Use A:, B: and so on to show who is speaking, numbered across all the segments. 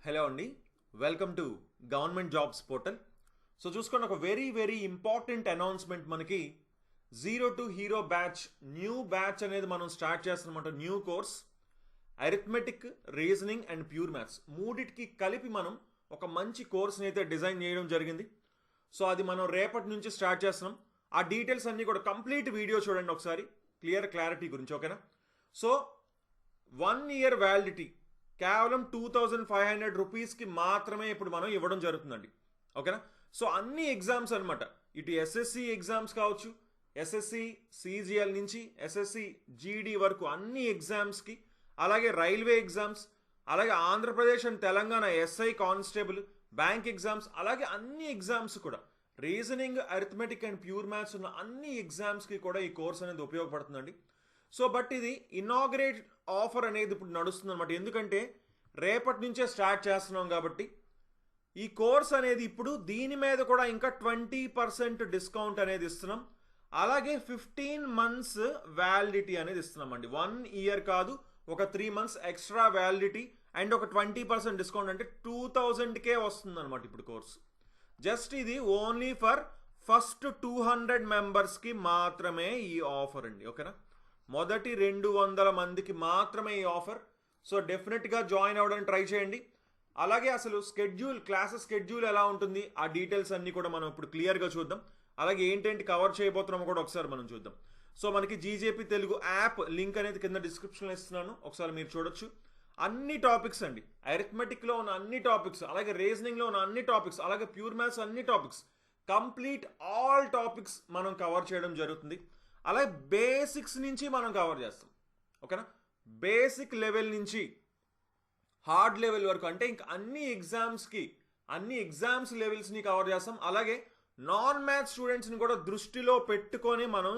A: Hello అండి, welcome to government jobs portal. So చూసుకున్న ఒక వెరీ ఇంపార్టెంట్ అనౌన్స్మెంట్ మనకి zero to hero batch new batch అనేది మనం స్టార్ట్ చేస్తున్నమాట. New course arithmetic, reasoning and pure maths మూడిటికి కలిపి మనం ఒక మంచి కోర్స్ని అయితే డిజైన్ చేయడం జరిగింది. సో అది మనం రేపటి నుంచి స్టార్ట్ చేస్తున్నాం. ఆ డీటెయిల్స్ అన్నీ కూడా కంప్లీట్ వీడియో చూడండి ఒకసారి, క్లారిటీ గురించి. ఓకేనా? సో 1 year వ్యాలిడిటీ కేవలం 2500 రూపీస్కి మాత్రమే ఇప్పుడు మనం ఇవ్వడం జరుగుతుందండి. ఓకేనా? సో అన్ని ఎగ్జామ్స్ అనమాట, ఇటు ఎస్ఎస్సి ఎగ్జామ్స్ కావచ్చు, ఎస్ఎస్సి సిజిఎల్ నుంచి ఎస్ఎస్సి జీడీ వరకు అన్ని ఎగ్జామ్స్కి, అలాగే రైల్వే ఎగ్జామ్స్, అలాగే Andhra Pradesh and Telangana SI constable bank exams, అలాగే అన్ని ఎగ్జామ్స్ కూడా reasoning, arithmetic and pure maths ఉన్న అన్ని ఎగ్జామ్స్కి కూడా ఈ కోర్స్ అనేది ఉపయోగపడుతుందండి. సో బట్ ఇది ఇనాగ్రేట్ ఆఫర్ అనేది ఇప్పుడు నడుస్తుంది అనమాట. ఎందుకంటే రేపటి నుంచే స్టార్ట్ చేస్తున్నాం కాబట్టి ఈ కోర్స్ అనేది ఇప్పుడు దీని మీద కూడా ఇంకా 20% డిస్కౌంట్ అనేది ఇస్తున్నాం. అలాగే 15 months వ్యాలిడిటీ అనేది ఇస్తున్నాం అండి. 1 year కాదు, ఒక 3 months ఎక్స్ట్రా వ్యాలిడిటీ అండ్ ఒక 20% డిస్కౌంట్, అంటే 2000కే వస్తుంది అనమాట ఇప్పుడు కోర్స్. జస్ట్ ఇది ఓన్లీ ఫర్ ఫస్ట్ 200 మెంబర్స్కి మాత్రమే ఈ ఆఫర్ అండి. ఓకేనా? మొదటి 200 మందికి మాత్రమే ఈ ఆఫర్. సో డెఫినెట్గా జాయిన్ అవ్వడానికి ట్రై చేయండి. అలాగే అసలు క్లాసెస్ స్కెడ్యూల్ ఎలా ఉంటుంది, ఆ డీటెయిల్స్ అన్నీ కూడా మనం ఇప్పుడు క్లియర్గా చూద్దాం. అలాగే ఏంటేంటి కవర్ చేయబోతున్నామో కూడా ఒకసారి మనం చూద్దాం. సో మనకి జీజేపీ తెలుగు యాప్ లింక్ అనేది కింద డిస్క్రిప్షన్లో ఇస్తున్నాను, ఒకసారి మీరు చూడొచ్చు. అన్ని టాపిక్స్ అండి, అరిథమెటిక్లో ఉన్న అన్ని టాపిక్స్, అలాగే రీజనింగ్లో ఉన్న అన్ని టాపిక్స్, అలాగే ప్యూర్ మ్యాథ్స్ అన్ని టాపిక్స్, కంప్లీట్ ఆల్ టాపిక్స్ మనం కవర్ చేయడం జరుగుతుంది. అలాగే బేసిక్స్ నుంచి మనం కవర్ చేస్తాం. ఓకేనా? బేసిక్ లెవెల్ నుంచి హార్డ్ లెవెల్ వరకు, అంటే ఇంకా అన్ని ఎగ్జామ్స్ లెవెల్స్ని కవర్ చేస్తాం. అలాగే నాన్ మ్యాథ్స్ స్టూడెంట్స్ని కూడా దృష్టిలో పెట్టుకొని మనం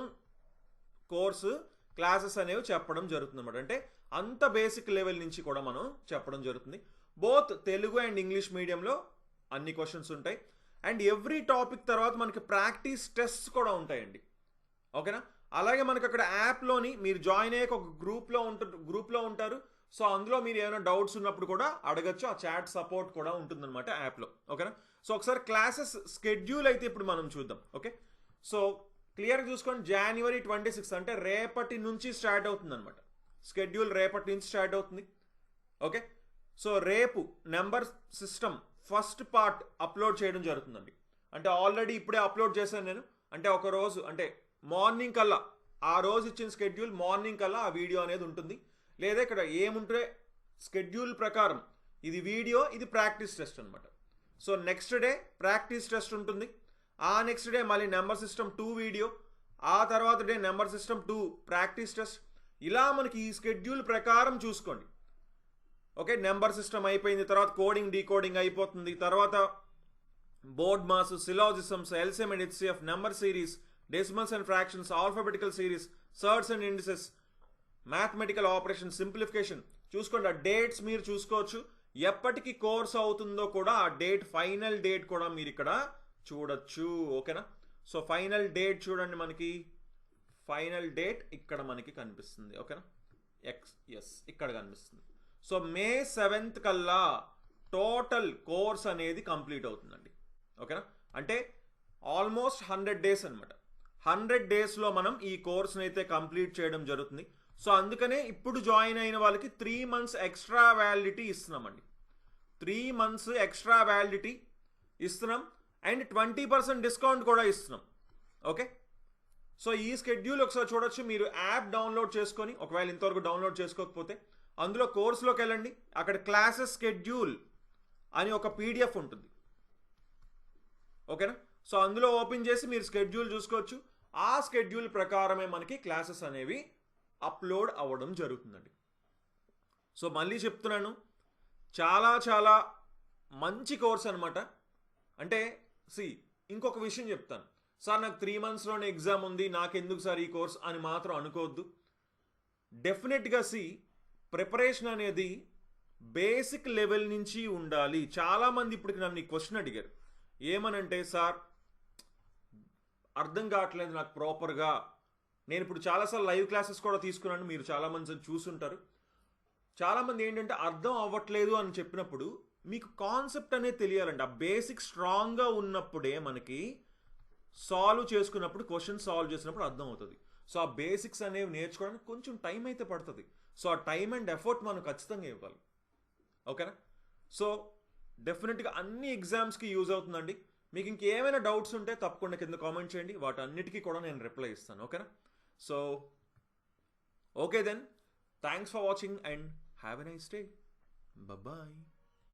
A: క్లాసెస్ అనేవి చెప్పడం జరుగుతుంది అనమాట. అంటే అంత బేసిక్ లెవెల్ నుంచి కూడా మనం చెప్పడం జరుగుతుంది. బోత్ తెలుగు అండ్ ఇంగ్లీష్ మీడియంలో అన్ని క్వశ్చన్స్ ఉంటాయి. అండ్ ఎవ్రీ టాపిక్ తర్వాత మనకి ప్రాక్టీస్ టెస్ట్స్ కూడా ఉంటాయండి. ఓకేనా? అలాగే మనకి అక్కడ యాప్లోని మీరు జాయిన్ అయ్యాక ఒక గ్రూప్లో ఉంటారు. సో అందులో మీరు ఏమైనా డౌట్స్ ఉన్నప్పుడు కూడా అడగచ్చు. ఆ చాట్ సపోర్ట్ కూడా ఉంటుందన్నమాట యాప్లో. ఓకేనా? సో ఒకసారి క్లాసెస్ స్కెడ్యూల్ అయితే ఇప్పుడు మనం చూద్దాం. ఓకే? సో క్లియర్గా చూసుకోండి. January 26 అంటే రేపటి నుంచి స్టార్ట్ అవుతుంది అనమాట. స్కెడ్యూల్ రేపటి నుంచి స్టార్ట్ అవుతుంది. ఓకే? సో రేపు number system first part upload చేయడం జరుగుతుందండి. అంటే ఆల్రెడీ ఇప్పుడే అప్లోడ్ చేశాను నేను. అంటే ఒక రోజు, అంటే మార్నింగ్ కల్లా, ఆ రోజు ఇచ్చిన స్కెడ్యూల్ మార్నింగ్ కల్లా ఆ వీడియో అనేది ఉంటుంది. లేదా ఇక్కడ ఏముంటే స్కెడ్యూల్ ప్రకారం ఇది వీడియో, ఇది ప్రాక్టీస్ టెస్ట్ అనమాట. So next day practice test ఉంటుంది. ఆ నెక్స్ట్ డే మళ్ళీ నెంబర్ సిస్టమ్ 2 వీడియో, ఆ తర్వాత day number system 2 practice test. ఇలా మనకి ఈ స్కెడ్యూల్ ప్రకారం చూసుకోండి. ఓకే? నెంబర్ సిస్టమ్ అయిపోయింది, తర్వాత కోడింగ్ డీకోడింగ్ అయిపోతుంది, తర్వాత BODMAS, syllogisms, LCM and HCF, number series, decimals and fractions, alphabetical series, surds and indices, mathematical operation, simplification. చూసుకోండి, ఆ డేట్స్ మీరు చూసుకోవచ్చు. ఎప్పటికి కోర్స్ అవుతుందో కూడా ఆ డేట్, ఫైనల్ డేట్ కూడా మీరు ఇక్కడ చూడొచ్చు. ఓకేనా? సో ఫైనల్ డేట్ చూడండి, మనకి ఫైనల్ డేట్ ఇక్కడ మనకి కనిపిస్తుంది. ఓకేనా? ఇక్కడ కనిపిస్తుంది. సో May 7th కల్లా టోటల్ కోర్స్ అనేది కంప్లీట్ అవుతుందండి. ఓకేనా? అంటే ఆల్మోస్ట్ 100 days అనమాట. 100 daysలో మనం ఈ కోర్స్ని అయితే కంప్లీట్ చేయడం జరుగుతుంది. సో అందుకనే ఇప్పుడు జాయిన్ అయిన వాళ్ళకి 3 months ఎక్స్ట్రా వ్యాలిడిటీ ఇస్తున్నామండి. 3 months ఎక్స్ట్రా వ్యాలిడిటీ ఇస్తున్నాం అండ్ 20% డిస్కౌంట్ కూడా ఇస్తున్నాం. ఓకే? సో ఈ స్కెడ్యూల్ ఒకసారి చూడొచ్చు. మీరు యాప్ డౌన్లోడ్ చేసుకొని, ఒకవేళ ఇంతవరకు డౌన్లోడ్ చేసుకోకపోతే అందులో కోర్సులోకి వెళ్ళండి. అక్కడ క్లాసెస్ స్కెడ్యూల్ అని ఒక పీడిఎఫ్ ఉంటుంది. ఓకేనా? సో అందులో ఓపెన్ చేసి మీరు స్కెడ్యూల్ చూసుకోవచ్చు. ఆ స్కెడ్యూల్ ప్రకారమే మనకి క్లాసెస్ అనేవి అప్లోడ్ అవ్వడం జరుగుతుందండి. సో మళ్ళీ చెప్తున్నాను, చాలా మంచి కోర్స్ అనమాట. అంటే ఇంకొక విషయం చెప్తాను సార్, నాకు 3 monthsలోనే ఎగ్జామ్ ఉంది, నాకెందుకు సార్ ఈ కోర్స్ అని మాత్రం అనుకోవద్దు. డెఫినెట్గా ప్రిపరేషన్ అనేది బేసిక్ లెవెల్ నుంచి ఉండాలి. చాలామంది ఇప్పటికి నన్ను ఈ క్వశ్చన్ అడిగారు, ఏమనంటే సార్ అర్థం కావట్లేదు నాకు ప్రాపర్గా. నేను ఇప్పుడు చాలాసార్లు లైవ్ క్లాసెస్ కూడా తీసుకున్నాను, మీరు చాలామంది చూసుంటారు. చాలామంది ఏంటంటే అర్థం అవ్వట్లేదు అని చెప్పినప్పుడు మీకు కాన్సెప్ట్ అనేది తెలియాలండి. ఆ బేసిక్ స్ట్రాంగ్గా ఉన్నప్పుడే మనకి సాల్వ్ చేసుకున్నప్పుడు, క్వశ్చన్ సాల్వ్ చేసినప్పుడు అర్థం అవుతుంది. సో ఆ బేసిక్స్ అనేవి నేర్చుకోవడానికి కొంచెం టైం అయితే పడుతుంది. సో ఆ టైం అండ్ ఎఫర్ట్ మనం ఖచ్చితంగా ఇవ్వాలి. ఓకేనా? సో డెఫినెట్గా అన్ని ఎగ్జామ్స్కి యూజ్ అవుతుందండి. మీకు ఇంకేమైనా డౌట్స్ ఉంటే తప్పకుండా కింద కామెంట్ చేయండి, వాటన్నిటికీ కూడా నేను రిప్లై ఇస్తాను. ఓకేనా? So okay then, thanks for watching and have a nice day. Bye.